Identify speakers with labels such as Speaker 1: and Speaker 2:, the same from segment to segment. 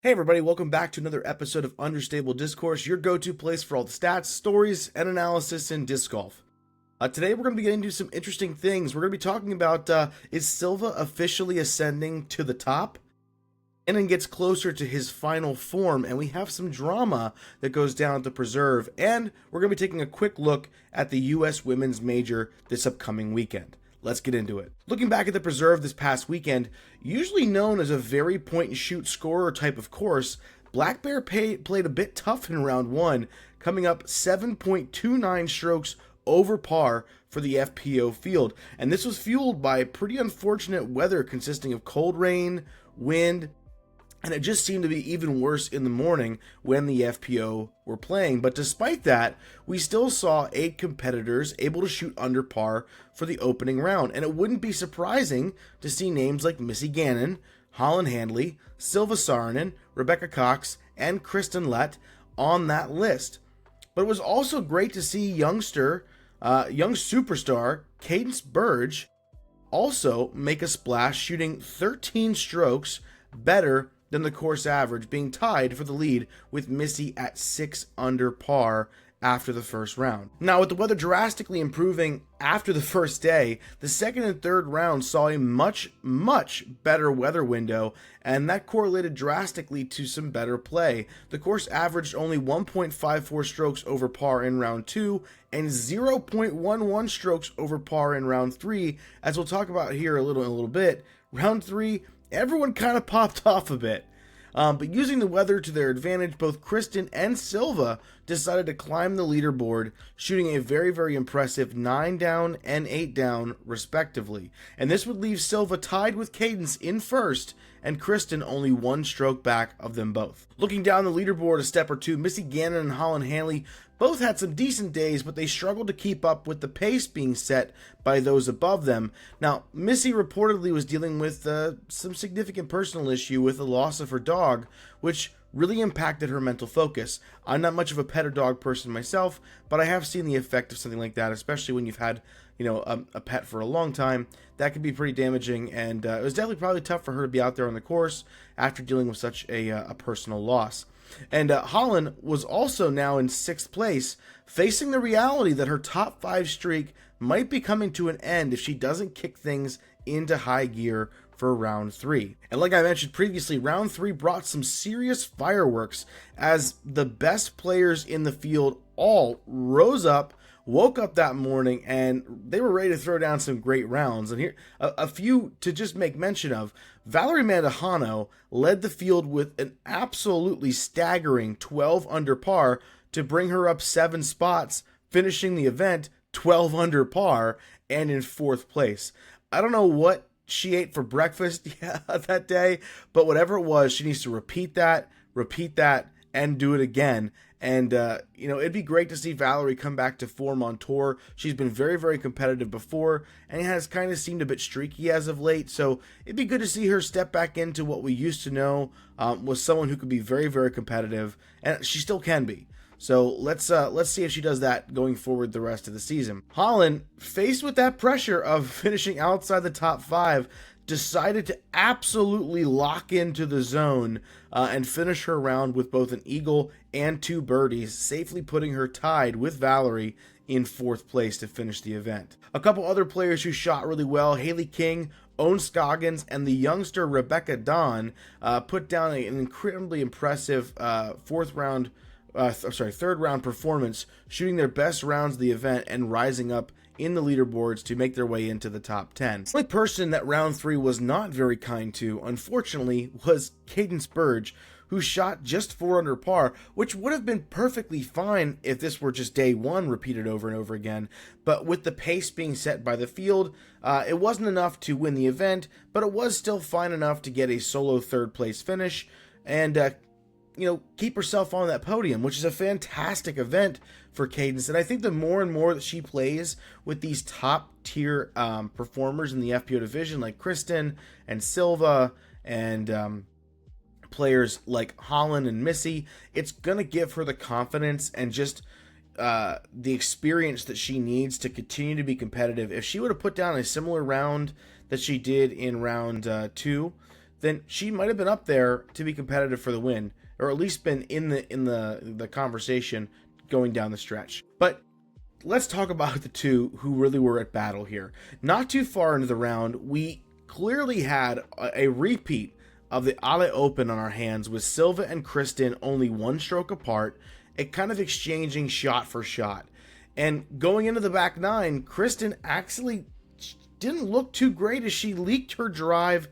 Speaker 1: Hey everybody, welcome back to another episode of Understable Discourse, your go-to place for all the stats, stories, and analysis in disc golf. Today we're going to be getting into some interesting things. We're going to be talking about, is Silva officially ascending to the top? And then gets closer to his final form, and we have some drama that goes down at the Preserve, and we're going to be taking a quick look at the U.S. Women's Major this upcoming weekend. Let's get into it. Looking back at the Preserve this past weekend, usually known as a very point-and-shoot scorer type of course, Black Bear played a bit tough in round one, coming up 7.29 strokes over par for the FPO field. And this was fueled by pretty unfortunate weather consisting of cold rain, wind, and it just seemed to be even worse in the morning when the FPO were playing. But despite that, we still saw 8 competitors able to shoot under par for the opening round. And it wouldn't be surprising to see names like Missy Gannon, Holland Handley, Silva Saarinen, Rebecca Cox, and Kristen Lett on that list. But it was also great to see young superstar Cadence Burge also make a splash, shooting 13 strokes better than the course average, being tied for the lead with Missy at 6 under par after the first round. Now, with the weather drastically improving after the first day, the second and third rounds saw a much better weather window, and that correlated drastically to some better play. The course averaged only 1.54 strokes over par in round 2 and 0.11 strokes over par in round 3, as we'll talk about here in a little bit. Round 3, everyone kind of popped off a bit. But using the weather to their advantage, both Kristen and Silva decided to climb the leaderboard, shooting a very impressive 9 down and 8 down, respectively. And this would leave Silva tied with Cadence in first, and Kristen only 1 stroke back of them both. Looking down the leaderboard a step or two, Missy Gannon and Holland Handley both had some decent days, but they struggled to keep up with the pace being set by those above them. Now, Missy reportedly was dealing with some significant personal issue with the loss of her dog, which really impacted her mental focus. I'm not much of a pet or dog person myself, but I have seen the effect of something like that, especially when you've had a pet for a long time. That can be pretty damaging, and it was definitely probably tough for her to be out there on the course after dealing with such a personal loss. And Holland was also now in 6th place, facing the reality that her top 5 streak might be coming to an end if she doesn't kick things into high gear for round 3. And like I mentioned previously, round 3 brought some serious fireworks as the best players in the field all rose up, woke up that morning, and they were ready to throw down some great rounds. And here, a few to just make mention of. Valerie Mandujano led the field with an absolutely staggering 12 under par to bring her up 7 spots, finishing the event 12 under par and in 4th place. I don't know what she ate for breakfast that day, but whatever it was, she needs to repeat that, and do it again. And, it'd be great to see Valerie come back to form on tour. She's been very competitive before and has kind of seemed a bit streaky as of late. So it'd be good to see her step back into what we used to know was someone who could be very competitive, and she still can be. So let's see if she does that going forward the rest of the season. Holland, faced with that pressure of finishing outside the top 5, decided to absolutely lock into the zone and finish her round with both an eagle and 2 birdies, safely putting her tied with Valerie in 4th place to finish the event. A couple other players who shot really well, Haley King, Owen Scoggins, and the youngster Rebecca Don put down an incredibly impressive third round performance, shooting their best rounds of the event and rising up in the leaderboards to make their way into the top 10. The only person that round 3 was not very kind to, unfortunately, was Cadence Burge, who shot just 4 under par, which would have been perfectly fine if this were just day 1 repeated over and over again. But with the pace being set by the field, it wasn't enough to win the event, but it was still fine enough to get a solo 3rd place finish and keep herself on that podium, which is a fantastic event for Cadence. And I think the more and more that she plays with these top tier performers in the FPO division, like Kristen and Silva and players like Holland and Missy, it's going to give her the confidence and just the experience that she needs to continue to be competitive. If she would have put down a similar round that she did in round 2, then she might have been up there to be competitive for the win, or at least been in the conversation going down the stretch. But let's talk about the two who really were at battle here. Not too far into the round, we clearly had a repeat of the Ale Open on our hands, with Silva and Kristen only one stroke apart, a kind of exchanging shot for shot. And going into the back nine, Kristen actually didn't look too great as she leaked her drive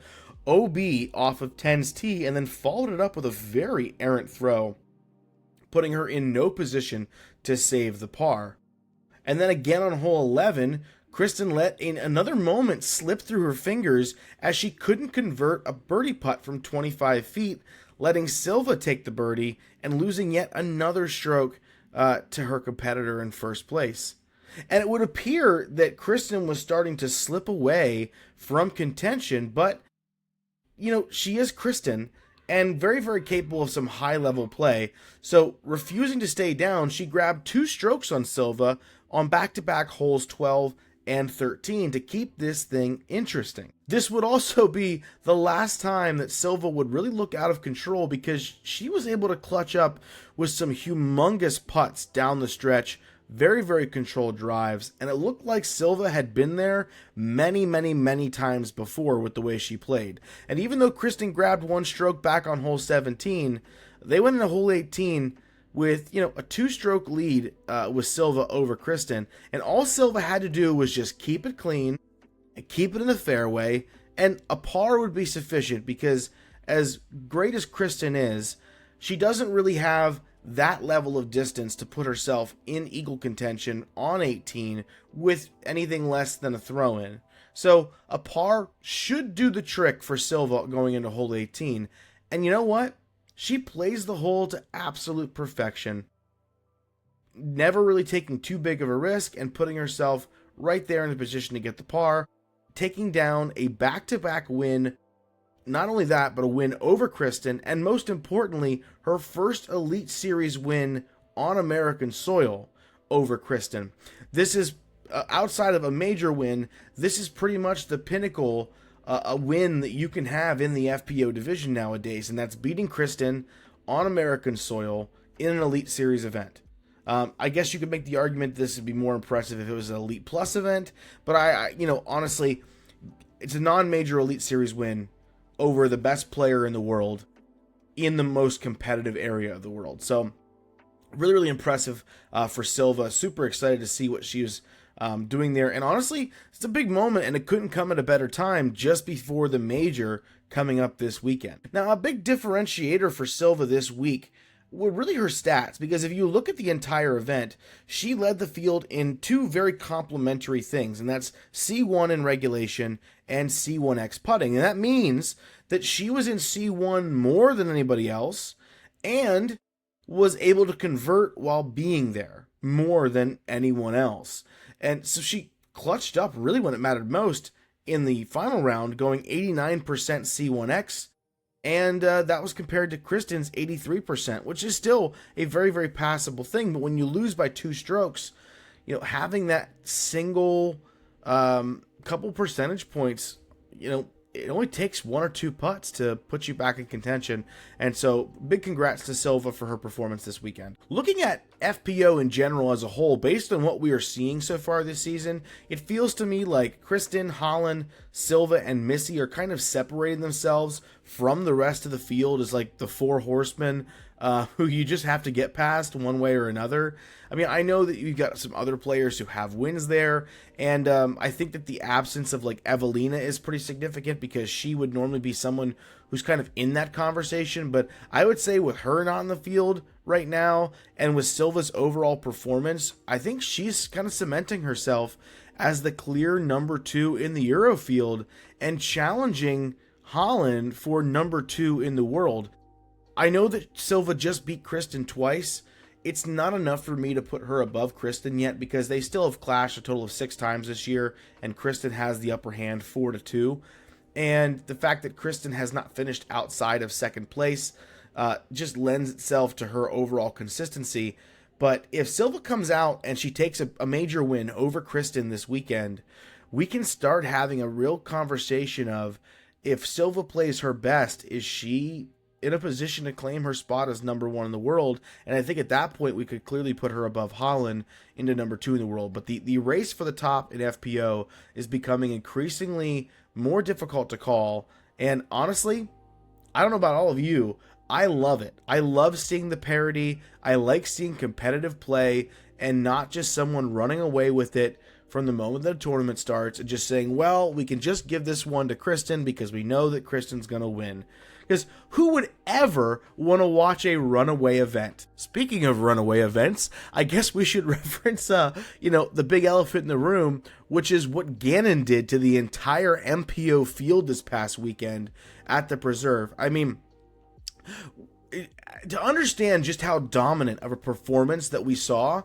Speaker 1: OB off of 10's tee and then followed it up with a very errant throw, putting her in no position to save the par. And then again on hole 11, Kristen let another moment slip through her fingers as she couldn't convert a birdie putt from 25 feet, letting Silva take the birdie and losing yet another stroke to her competitor in first place. And it would appear that Kristen was starting to slip away from contention, but, you know, she is Kristen and very, very capable of some high-level play. So, refusing to stay down, she grabbed 2 strokes on Silva on back-to-back holes 12 and 13 to keep this thing interesting. This would also be the last time that Silva would really look out of control, because she was able to clutch up with some humongous putts down the stretch, very, very controlled drives, and it looked like Silva had been there many, many, many times before with the way she played. And even though Kristen grabbed 1 stroke back on hole 17, they went into hole 18 with, you know, a 2-stroke lead with Silva over Kristen, and all Silva had to do was just keep it clean and keep it in the fairway, and a par would be sufficient, because as great as Kristen is, she doesn't really have that level of distance to put herself in eagle contention on 18 with anything less than a throw-in. So a par should do the trick for Silva going into hole 18. And you know what? She plays the hole to absolute perfection, never really taking too big of a risk and putting herself right there in the position to get the par, taking down a back-to-back win. Not only that, but a win over Kristen, and most importantly, her first Elite Series win on American soil over Kristen. This is, outside of a major win, this is pretty much the pinnacle, a win that you can have in the FPO division nowadays, and that's beating Kristen on American soil in an Elite Series event. I guess you could make the argument this would be more impressive if it was an Elite Plus event, but I honestly, it's a non-major Elite Series win over the best player in the world in the most competitive area of the world. So really, really impressive for Silva. Super excited to see what she was doing there. And honestly, it's a big moment, and it couldn't come at a better time just before the major coming up this weekend. Now, a big differentiator for Silva this week were really her stats, because if you look at the entire event, she led the field in 2 very complementary things, and that's C1 in regulation and C1X putting. And that means that she was in C1 more than anybody else and was able to convert while being there more than anyone else. And so she clutched up really when it mattered most in the final round, going 89% C1X, and that was compared to Kristen's 83%, which is still a very, very passable thing. But when you lose by 2 strokes, you know, having that single couple percentage points, you know, it only takes 1 or 2 putts to put you back in contention. And so big congrats to Silva for her performance this weekend. Looking at FPO in general as a whole, based on what we are seeing so far this season, it feels to me like Kristen, Holland, Silva, and Missy are kind of separating themselves from the rest of the field as like the 4 horsemen who you just have to get past one way or another. I mean, I know that you've got some other players who have wins there, and I think that the absence of like Evelina is pretty significant, because she would normally be someone who's kind of in that conversation. But I would say with her not in the field right now, and with Silva's overall performance, I think she's kind of cementing herself as the clear number 2 in the Euro field and challenging Holland for number 2 in the world. I know that Silva just beat Kristen twice. It's not enough for me to put her above Kristen yet, because they still have clashed a total of 6 times this year, and Kristen has the upper hand 4-2. And the fact that Kristen has not finished outside of second place just lends itself to her overall consistency. But if Silva comes out and she takes a major win over Kristen this weekend, we can start having a real conversation of, if Silva plays her best, is she in a position to claim her spot as number 1 in the world? And I think at that point we could clearly put her above Holland into number 2 in the world. But the race for the top in FPO is becoming increasingly more difficult to call. And honestly, I don't know about all of you, I love it. I love seeing the parity. I like seeing competitive play and not just someone running away with it from the moment that a tournament starts and just saying, well, we can just give this one to Kristen because we know that Kristen's going to win. Because who would ever want to watch a runaway event? Speaking of runaway events, I guess we should reference, the big elephant in the room, which is what Gannon did to the entire MPO field this past weekend at the Preserve. I mean, to understand just how dominant of a performance that we saw,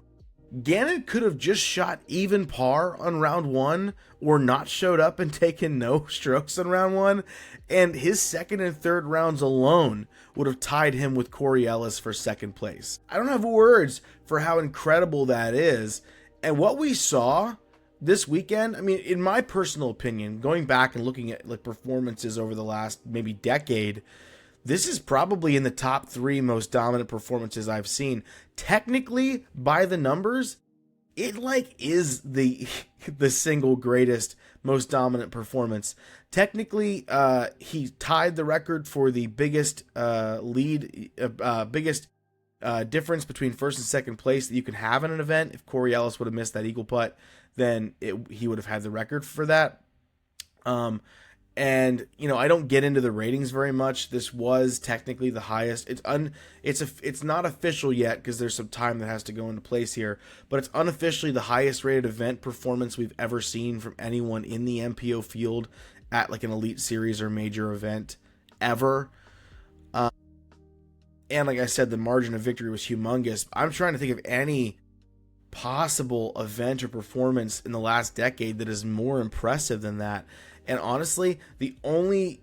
Speaker 1: Gannon could have just shot even par on round 1 or not showed up and taken no strokes on round 1, and his second and third rounds alone would have tied him with Corey Ellis for second place. I don't have words for how incredible that is. And what we saw this weekend, I mean, in my personal opinion, going back and looking at like performances over the last maybe decade, this is probably in the top 3 most dominant performances I've seen. Technically, by the numbers, it is the single greatest, most dominant performance. Technically, he tied the record for the biggest biggest difference between first and second place that you can have in an event. If Corey Ellis would have missed that eagle putt, then he would have had the record for that. And I don't get into the ratings very much. This was technically the highest. It's not official yet because there's some time that has to go into place here, but it's unofficially the highest rated event performance we've ever seen from anyone in the MPO field at like an Elite Series or major event ever. And like I said, the margin of victory was humongous. I'm trying to think of any possible event or performance in the last decade that is more impressive than that. And honestly, the only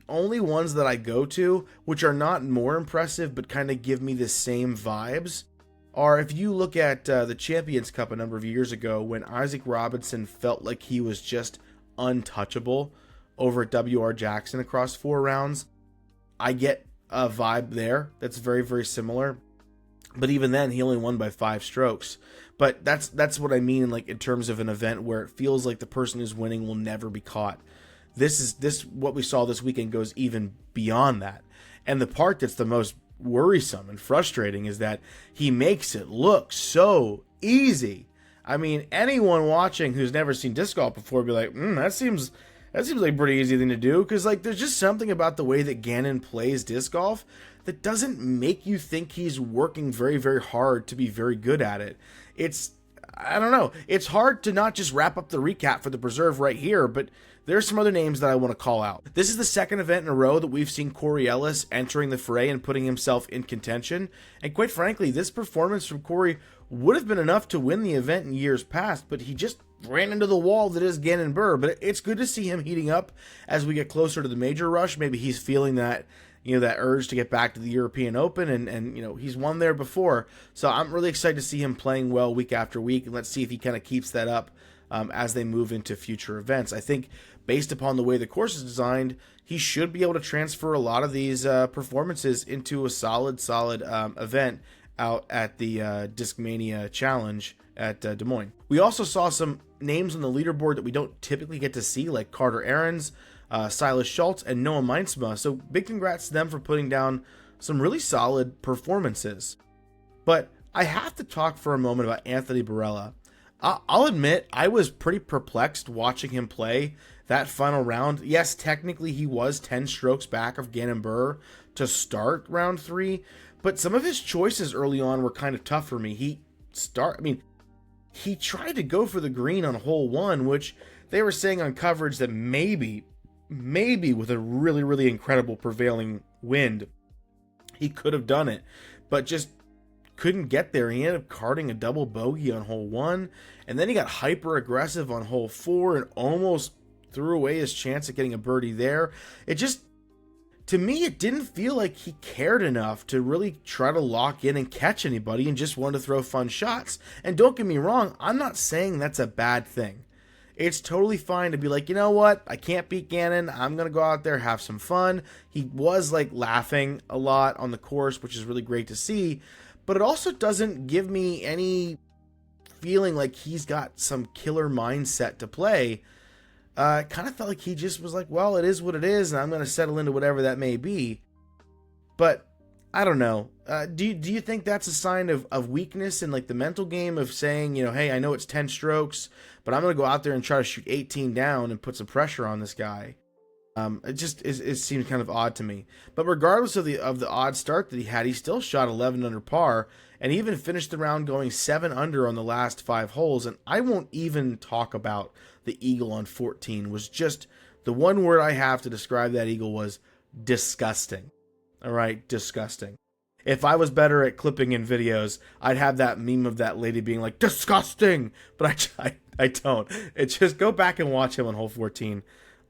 Speaker 1: ones that I go to, which are not more impressive but kind of give me the same vibes, are if you look at the Champions Cup a number of years ago when Isaac Robinson felt like he was just untouchable over at WR Jackson across 4 rounds. I get a vibe there that's very, very similar. But even then, he only won by 5 strokes. But that's what I mean, like in terms of an event where it feels like the person who's winning will never be caught. This what we saw this weekend goes even beyond that. And the part that's the most worrisome and frustrating is that he makes it look so easy. I mean, anyone watching who's never seen disc golf before would be like, that seems like a pretty easy thing to do, because like there's just something about the way that Gannon plays disc golf that doesn't make you think he's working very, very hard to be very good at it. I don't know. It's hard to not just wrap up the recap for the Preserve right here, but there's some other names that I want to call out. This is the second event in a row that we've seen Corey Ellis entering the fray and putting himself in contention. And quite frankly, this performance from Corey would have been enough to win the event in years past, but he just ran into the wall that is Gannon Buhr. But it's good to see him heating up as we get closer to the major rush. Maybe he's feeling that that urge to get back to the European Open, and he's won there before. So I'm really excited to see him playing well week after week, and let's see if he kind of keeps that up as they move into future events. I think based upon the way the course is designed, he should be able to transfer a lot of these performances into a solid event out at the Discmania Challenge at Des Moines. We also saw some names on the leaderboard that we don't typically get to see, like Carter Aarons, Silas Schultz, and Noah Meinsma. So big congrats to them for putting down some really solid performances. But I have to talk for a moment about Anthony Barella. I'll admit I was pretty perplexed watching him play that final round. Yes, technically he was 10 strokes back of Gannon Buhr to start round 3, but some of his choices early on were kind of tough for me. He tried to go for the green on hole 1, which they were saying on coverage that maybe with a really, really incredible prevailing wind, he could have done it, but just couldn't get there. He ended up carting a double bogey on hole 1, and then he got hyper aggressive on hole 4 and almost threw away his chance at getting a birdie there. To me, it didn't feel like he cared enough to really try to lock in and catch anybody and just wanted to throw fun shots. And don't get me wrong, I'm not saying that's a bad thing. It's totally fine to be like, you know what? I can't beat Gannon. I'm going to go out there, have some fun. He was like laughing a lot on the course, which is really great to see. But it also doesn't give me any feeling like he's got some killer mindset to play. Kind of felt like he just was like, well, it is what it is, and I'm going to settle into whatever that may be. But I don't know. Do you think that's a sign of weakness in like the mental game of saying, you know, hey, I know it's 10 strokes, but I'm going to go out there and try to shoot 18 down and put some pressure on this guy? It seems kind of odd to me. But regardless of the odd start that he had, he still shot 11 under par, and he even finished the round going 7 under on the last 5 holes. And I won't even talk about the eagle on 14. Was just the one word I have to describe that eagle was disgusting. All right, disgusting. If I was better at clipping in videos, I'd have that meme of that lady being like, disgusting! But I don't. It's just go back and watch him on hole 14.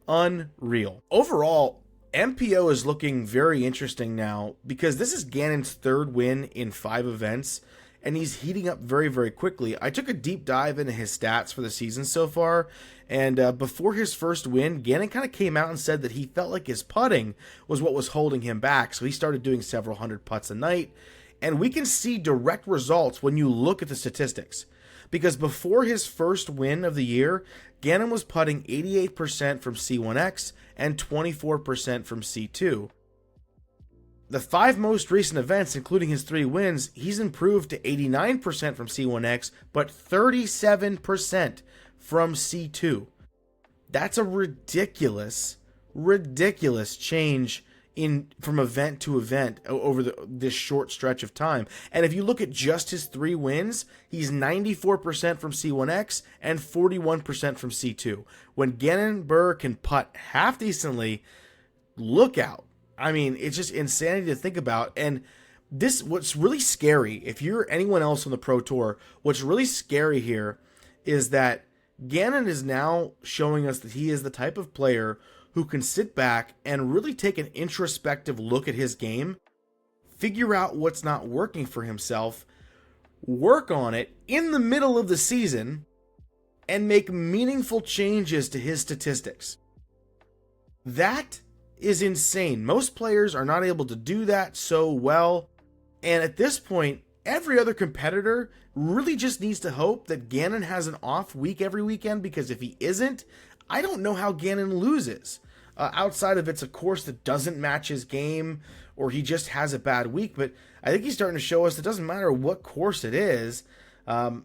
Speaker 1: Unreal. Overall, MPO is looking very interesting now because this is Gannon's 3rd win in 5 events, and he's heating up very, very quickly. I took a deep dive into his stats for the season so far, and before his first win, Gannon kind of came out and said that he felt like his putting was what was holding him back, so he started doing several hundred putts a night, and we can see direct results when you look at the statistics. Because before his first win of the year, Gannon was putting 88% from C1X and 24% from C2. The 5 most recent events, including his 3 wins, he's improved to 89% from C1X, but 37% from C2. That's a ridiculous change from event to event over this short stretch of time. And if you look at just his 3 wins, he's 94% from C1X and 41% from C2. When Gannon Buhr can putt half decently, look out. I mean, it's just insanity to think about. And what's really scary, if you're anyone else on the Pro Tour, what's really scary here is that Gannon is now showing us that he is the type of player who can sit back and really take an introspective look at his game, figure out what's not working for himself, work on it in the middle of the season, and make meaningful changes to his statistics. That is insane. Most players are not able to do that so well, and at this point, every other competitor really just needs to hope that Gannon has an off week every weekend, because if he isn't, I don't know how Gannon loses. Outside of it's a course that doesn't match his game, or he just has a bad week. But I think he's starting to show us it doesn't matter what course it is. I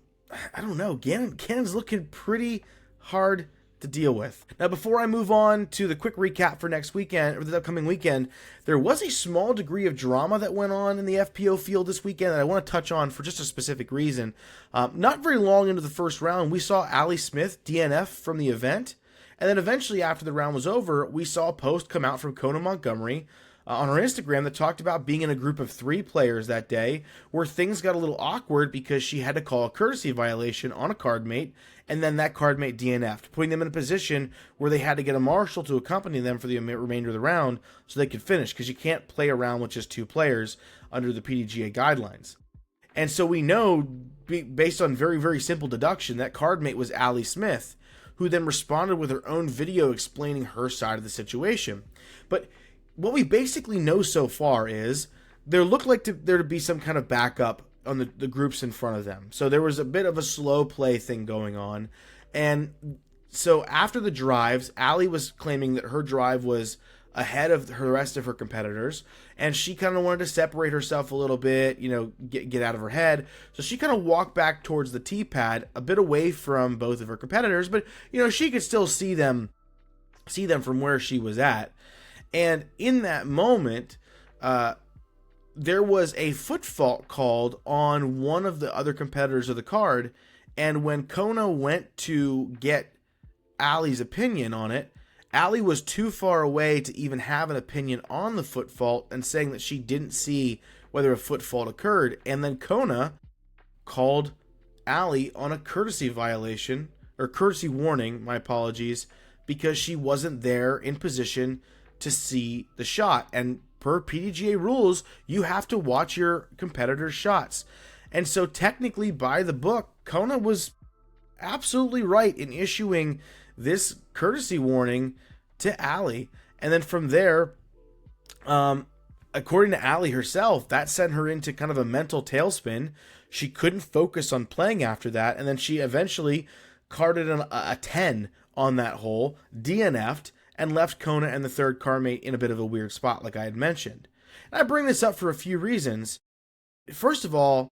Speaker 1: don't know. Gannon's looking pretty hard to deal with. Now, before I move on to the quick recap for next weekend, or the upcoming weekend, there was a small degree of drama that went on in the FPO field this weekend that I want to touch on for just a specific reason. Not very long into the first round, we saw Allie Smith DNF from the event. And then eventually, after the round was over, we saw a post come out from Kona Montgomery on her Instagram that talked about being in a group of 3 players that day, where things got a little awkward because she had to call a courtesy violation on a cardmate, and then that cardmate DNF'd, putting them in a position where they had to get a marshal to accompany them for the remainder of the round so they could finish, because you can't play around with just 2 players under the PDGA guidelines. And so we know, based on very, very simple deduction, that cardmate was Allie Smith, who then responded with her own video explaining her side of the situation. But what we basically know so far is there looked like there to be some kind of backup on the groups in front of them. So there was a bit of a slow play thing going on. And so after the drives, Allie was claiming that her drive was ahead of the rest of her competitors, and she kind of wanted to separate herself a little bit, get out of her head. So she kind of walked back towards the tee pad, a bit away from both of her competitors, but she could still see them from where she was at. And in that moment, there was a foot fault called on one of the other competitors of the card, and when Kona went to get Allie's opinion on it, Allie was too far away to even have an opinion on the foot fault, and saying that she didn't see whether a foot fault occurred. And then Kona called Allie on a courtesy violation, or courtesy warning, my apologies, because she wasn't there in position to see the shot. And per PDGA rules, you have to watch your competitor's shots. And so technically, by the book, Kona was absolutely right in issuing this courtesy warning to Allie. And then from there, according to Allie herself, that sent her into kind of a mental tailspin. She couldn't focus on playing after that, and then she eventually carded a 10 on that hole, DNF'd, and left Kona and the third car mate in a bit of a weird spot, like I had mentioned. And I bring this up for a few reasons. First of all,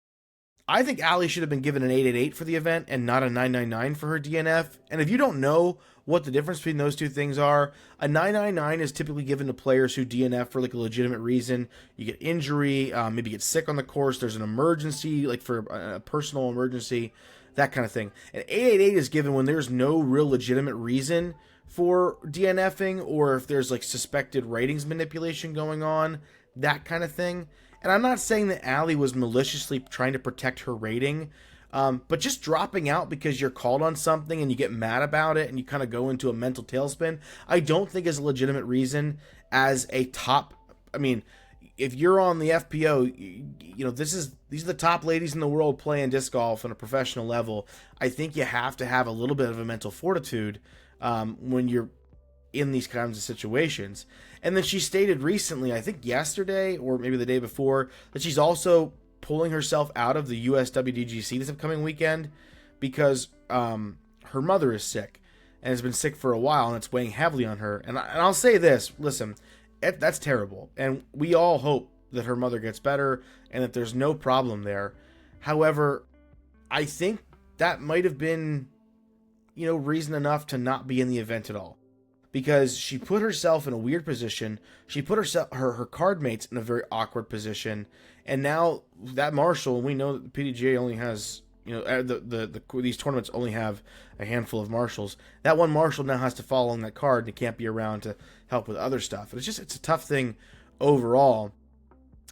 Speaker 1: I think Allie should have been given an 888 for the event and not a 999 for her DNF. And if you don't know what the difference between those two things are, a 999 is typically given to players who DNF for like a legitimate reason. You get injury, maybe get sick on the course, there's an emergency, like for a personal emergency, that kind of thing. An 888 is given when there's no real legitimate reason for DNFing, or if there's like suspected ratings manipulation going on, that kind of thing. And I'm not saying that Allie was maliciously trying to protect her rating, but just dropping out because you're called on something and you get mad about it and you kind of go into a mental tailspin, I don't think is a legitimate reason as a top. I mean, if you're on the FPO, you know, these are the top ladies in the world playing disc golf on a professional level. I think you have to have a little bit of a mental fortitude when you're in these kinds of situations. And then she stated recently, I think yesterday or maybe the day before, that she's also pulling herself out of the USWDGC this upcoming weekend because her mother is sick and has been sick for a while, and it's weighing heavily on her. And I'll say this, listen, that's terrible. And we all hope that her mother gets better and that there's no problem there. However, I think that might have been, you know, reason enough to not be in the event at all. Because she put herself in a weird position. She put her card mates in a very awkward position. And now that Marshall, we know that the PDGA only has, you know, these tournaments only have a handful of marshals. That one marshal now has to follow on that card and can't be around to help with other stuff. And it's a tough thing overall.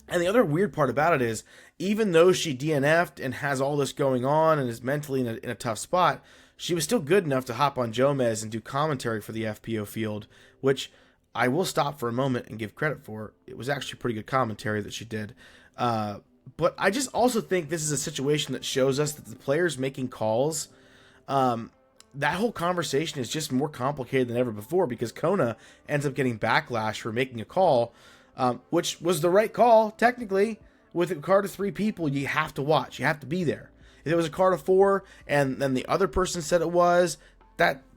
Speaker 1: And the other weird part about it is, even though she DNF'd and has all this going on and is mentally in a tough spot, she was still good enough to hop on Jomez and do commentary for the FPO field, which I will stop for a moment and give credit for. It was actually pretty good commentary that she did. But I just also think this is a situation that shows us that the players making calls, that whole conversation is just more complicated than ever before, because Kona ends up getting backlash for making a call, which was the right call, technically. With a card of 3 people, you have to watch. You have to be there. If it was a card of 4 and then the other person said it was,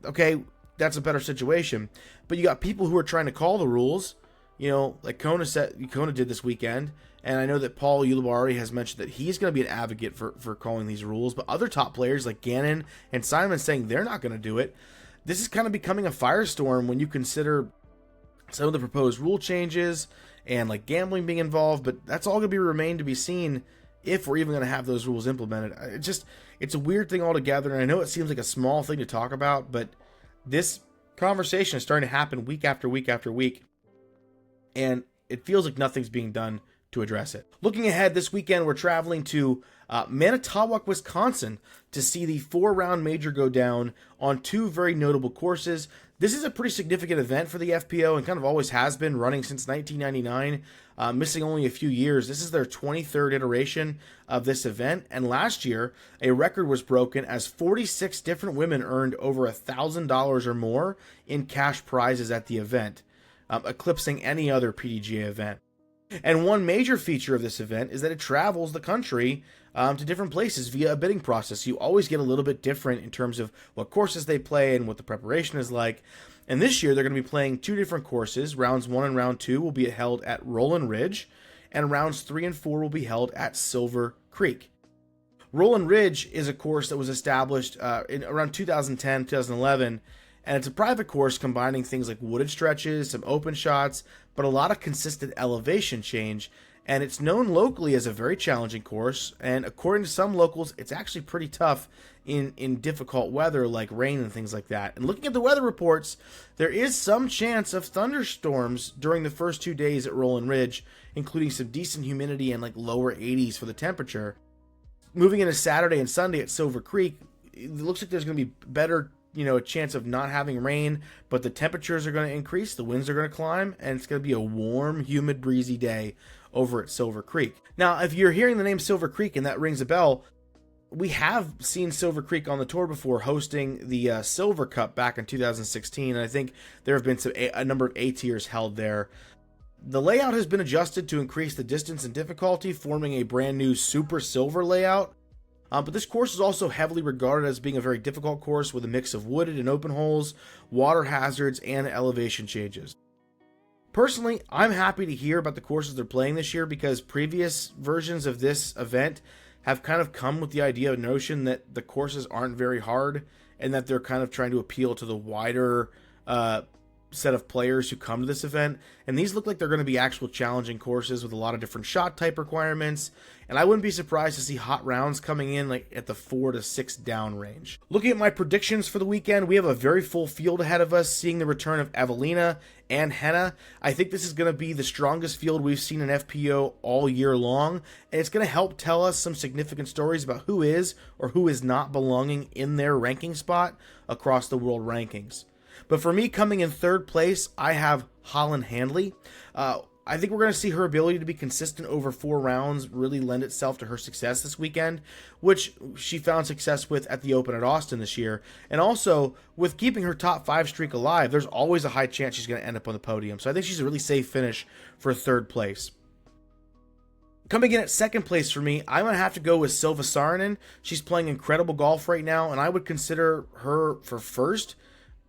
Speaker 1: okay, that's a better situation. But you got people who are trying to call the rules, you know, like Kona did this weekend. And I know that Paul Ulibarri has mentioned that he's going to be an advocate for calling these rules. But other top players like Gannon and Simon saying they're not going to do it. This is kind of becoming a firestorm when you consider some of the proposed rule changes and like gambling being involved. But that's all going to remain to be seen if we're even going to have those rules implemented. It's a weird thing altogether, and I know it seems like a small thing to talk about, but this conversation is starting to happen week after week after week, and it feels like nothing's being done to address it. Looking ahead, this weekend we're traveling to Manitowoc, Wisconsin to see the 4-round major go down on 2 very notable courses. This is a pretty significant event for the FPO and kind of always has been, running since 1999, missing only a few years. This is their 23rd iteration of this event, and last year a record was broken as 46 different women earned over $1,000 or more in cash prizes at the event, eclipsing any other PDGA event. And one major feature of this event is that it travels the country to different places via a bidding process. You always get a little bit different in terms of what courses they play and what the preparation is like. And this year they're going to be playing 2 different courses. Rounds 1 and round 2 will be held at Roland Ridge, and rounds 3 and 4 will be held at Silver Creek. Roland Ridge is a course that was established in around 2010, 2011, and it's a private course combining things like wooded stretches, some open shots, but a lot of consistent elevation change. And it's known locally as a very challenging course, and according to some locals, it's actually pretty tough in difficult weather like rain and things like that. And looking at the weather reports, there is some chance of thunderstorms during the first 2 days at Roland Ridge, including some decent humidity and like lower 80s for the temperature. Moving into Saturday and Sunday at Silver Creek, it looks like there's going to be better, a chance of not having rain, but the temperatures are going to increase, the winds are going to climb, and it's going to be a warm, humid, breezy day over at Silver Creek. Now, if you're hearing the name Silver Creek and that rings a bell, we have seen Silver Creek on the tour before, hosting the Silver Cup back in 2016, and I think there have been a number of A tiers held there. The layout has been adjusted to increase the distance and difficulty, forming a brand new Super Silver layout. But this course is also heavily regarded as being a very difficult course with a mix of wooded and open holes, water hazards, and elevation changes. Personally, I'm happy to hear about the courses they're playing this year, because previous versions of this event have kind of come with the idea of notion that the courses aren't very hard and that they're kind of trying to appeal to the wider set of players who come to this event. And these look like they're going to be actual challenging courses with a lot of different shot type requirements. And I wouldn't be surprised to see hot rounds coming in like at the 4 to 6 down range. Looking at my predictions for the weekend, we have a very full field ahead of us, seeing the return of Evelina and Henna. I think this is going to be the strongest field we've seen in FPO all year long, and it's going to help tell us some significant stories about who is or who is not belonging in their ranking spot across the world rankings. But for me, coming in third place, I have Holland Handley. I think we're going to see her ability to be consistent over 4 rounds really lend itself to her success this weekend, which she found success with at the Open at Austin this year. And also, with keeping her top 5 streak alive, there's always a high chance she's going to end up on the podium. So I think she's a really safe finish for third place. Coming in at second place for me, I'm going to have to go with Silva Saarinen. She's playing incredible golf right now, and I would consider her for first.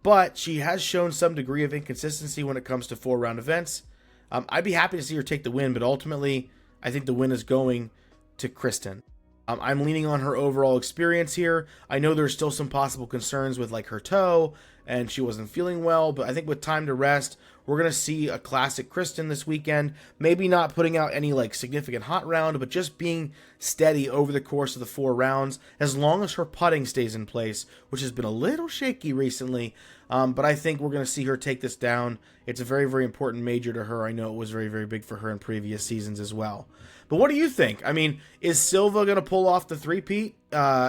Speaker 1: But she has shown some degree of inconsistency when it comes to 4-round events. I'd be happy to see her take the win, but ultimately, I think the win is going to Kristen. I'm leaning on her overall experience here. I know there's still some possible concerns with like her toe, and she wasn't feeling well, but I think with time to rest, we're going to see a classic Kristen this weekend. Maybe not putting out any like significant hot round, but just being steady over the course of the 4 rounds, as long as her putting stays in place, which has been a little shaky recently. But I think we're going to see her take this down. It's a very, very important major to her. I know it was very, very big for her in previous seasons as well. But what do you think? I mean, is Silva going to pull off the three-peat?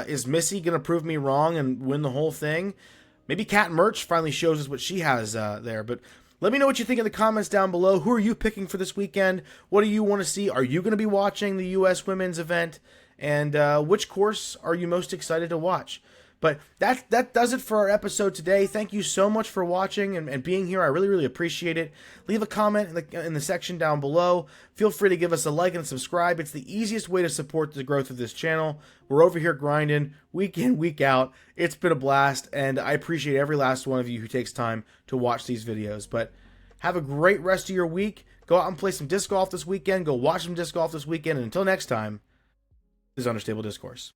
Speaker 1: Is Missy going to prove me wrong and win the whole thing? Maybe Kat Merch finally shows us what she has there. But let me know what you think in the comments down below. Who are you picking for this weekend? What do you want to see? Are you going to be watching the U.S. women's event? And which course are you most excited to watch? But that does it for our episode today. Thank you so much for watching and being here. I really, really appreciate it. Leave a comment in the section down below. Feel free to give us a like and subscribe. It's the easiest way to support the growth of this channel. We're over here grinding week in, week out. It's been a blast, and I appreciate every last one of you who takes time to watch these videos. But have a great rest of your week. Go out and play some disc golf this weekend. Go watch some disc golf this weekend. And until next time, this is Understable Discourse.